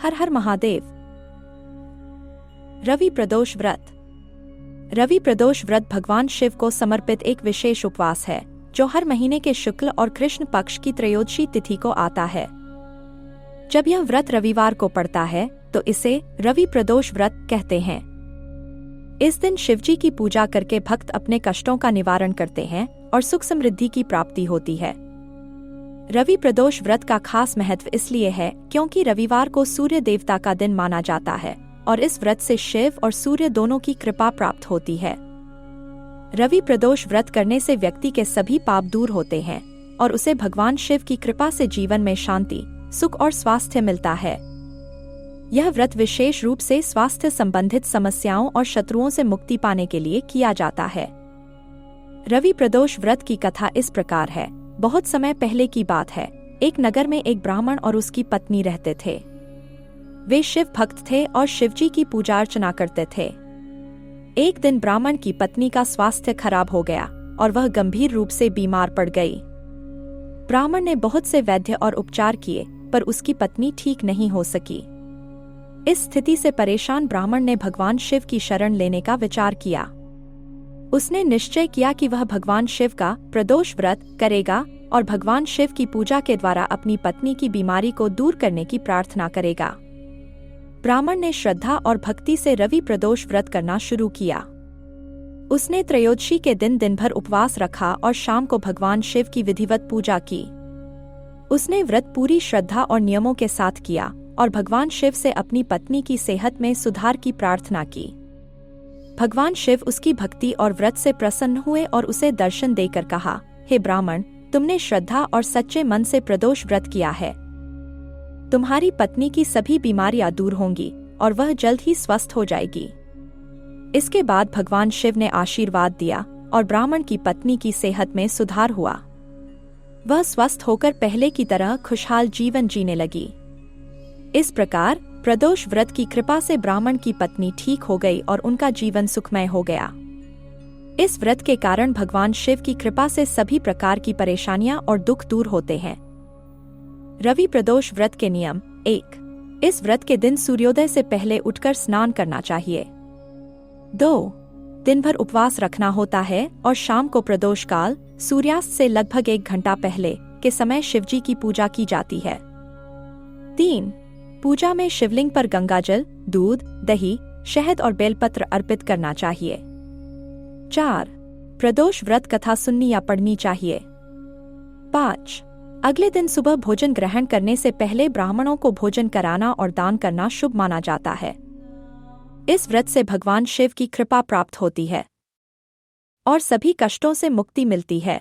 हर हर महादेव। रवि प्रदोष व्रत। रवि प्रदोष व्रत भगवान शिव को समर्पित एक विशेष उपवास है जो हर महीने के शुक्ल और कृष्ण पक्ष की त्रयोदशी तिथि को आता है। जब यह व्रत रविवार को पड़ता है तो इसे रवि प्रदोष व्रत कहते हैं। इस दिन शिवजी की पूजा करके भक्त अपने कष्टों का निवारण करते हैं और सुख समृद्धि की प्राप्ति होती है। रवि प्रदोष व्रत का खास महत्व इसलिए है क्योंकि रविवार को सूर्य देवता का दिन माना जाता है और इस व्रत से शिव और सूर्य दोनों की कृपा प्राप्त होती है। रवि प्रदोष व्रत करने से व्यक्ति के सभी पाप दूर होते हैं और उसे भगवान शिव की कृपा से जीवन में शांति, सुख और स्वास्थ्य मिलता है। यह व्रत विशेष रूप से स्वास्थ्य संबंधित समस्याओं और शत्रुओं से मुक्ति पाने के लिए किया जाता है। रवि प्रदोष व्रत की कथा इस प्रकार है। बहुत समय पहले की बात है। एक नगर में एक ब्राह्मण और उसकी पत्नी रहते थे। वे शिव भक्त थे और शिवजी की पूजा अर्चना करते थे। एक दिन ब्राह्मण की पत्नी का स्वास्थ्य खराब हो गया और वह गंभीर रूप से बीमार पड़ गई। ब्राह्मण ने बहुत से वैद्य और उपचार किए पर उसकी पत्नी ठीक नहीं हो सकी। इस स्थिति से परेशान ब्राह्मण ने भगवान शिव की शरण लेने का विचार किया। उसने निश्चय किया कि वह भगवान शिव का प्रदोष व्रत करेगा और भगवान शिव की पूजा के द्वारा अपनी पत्नी की बीमारी को दूर करने की प्रार्थना करेगा। ब्राह्मण ने श्रद्धा और भक्ति से रवि प्रदोष व्रत करना शुरू किया। उसने त्रयोदशी के दिन भर उपवास रखा और शाम को भगवान शिव की विधिवत पूजा की। उसने व्रत पूरी श्रद्धा और नियमों के साथ किया और भगवान शिव से अपनी पत्नी की सेहत में सुधार की प्रार्थना की। भगवान शिव उसकी भक्ति और व्रत से प्रसन्न हुए और उसे दर्शन देकर कहा, हे ब्राह्मण, तुमने श्रद्धा और सच्चे मन से प्रदोष व्रत किया है। तुम्हारी पत्नी की सभी बीमारियां दूर होंगी और वह जल्द ही स्वस्थ हो जाएगी। इसके बाद भगवान शिव ने आशीर्वाद दिया और ब्राह्मण की पत्नी की सेहत में सुधार हुआ। वह स्वस्थ होकर पहले की तरह खुशहाल जीवन जीने लगी। इस प्रकार प्रदोष व्रत की कृपा से ब्राह्मण की पत्नी ठीक हो गई और उनका जीवन सुखमय हो गया। इस व्रत के कारण भगवान शिव की कृपा से सभी प्रकार की परेशानियां और दुख दूर होते हैं। रवि प्रदोष व्रत के नियम। 1. इस व्रत के दिन सूर्योदय से पहले उठकर स्नान करना चाहिए। 2. दिन भर उपवास रखना होता है और शाम को प्रदोष काल सूर्यास्त से लगभग 1 घंटा पहले के समय शिवजी की पूजा की जाती है। 3. पूजा में शिवलिंग पर गंगाजल, दूध, दही, शहद और बेलपत्र अर्पित करना चाहिए। 4. प्रदोष व्रत कथा सुननी या पढ़नी चाहिए। 5. अगले दिन सुबह भोजन ग्रहण करने से पहले ब्राह्मणों को भोजन कराना और दान करना शुभ माना जाता है। इस व्रत से भगवान शिव की कृपा प्राप्त होती है और सभी कष्टों से मुक्ति मिलती है।